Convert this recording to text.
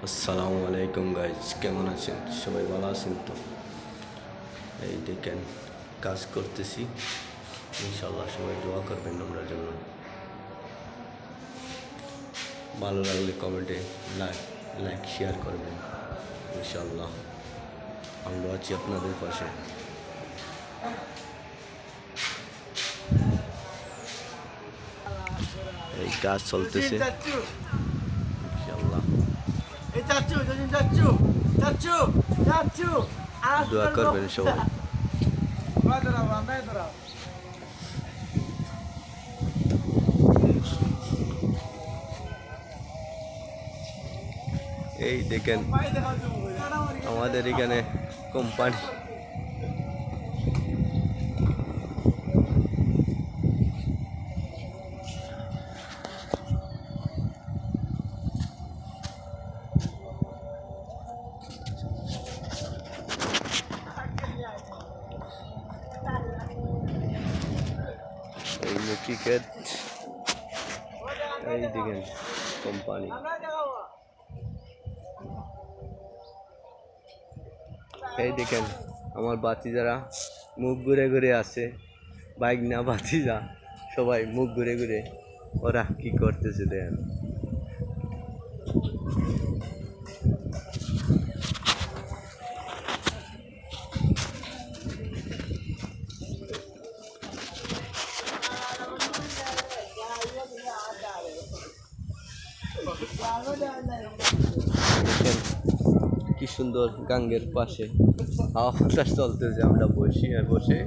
আসসালামু আলাইকুম গাইজ, কেমন আছেন? সবাই ভালো আছেন তো? এই দেখেন কাজ করতেছি, ইনশাল্লাহ সবাই দোয়া করবেন আমরা জন্য। ভালো লাগলে কমেন্টে লাইক শেয়ার করবেন, ইনশাল্লাহ আমরা আছি আপনাদের পাশে। এই কাজ চলতেছে ইনশাল্লাহ, দোয়া করবেন সবাই। এই দেখেন আমাদের এখানে কোম্পানি এই ক্রিকেট, এই দেখেন কোম্পানি, এই দেখেন আমার বাতিজারা মুখ ঘুরে ঘুরে আছে, বাইক না বাতিজা সবাই মুখ ঘুরে ঘুরে ওরা কি করতেছে দেখেন। কি সুন্দর গাঙ্গের পাশে হাওয়া বাতাস চলতেছে, আমরা বসি আর বসে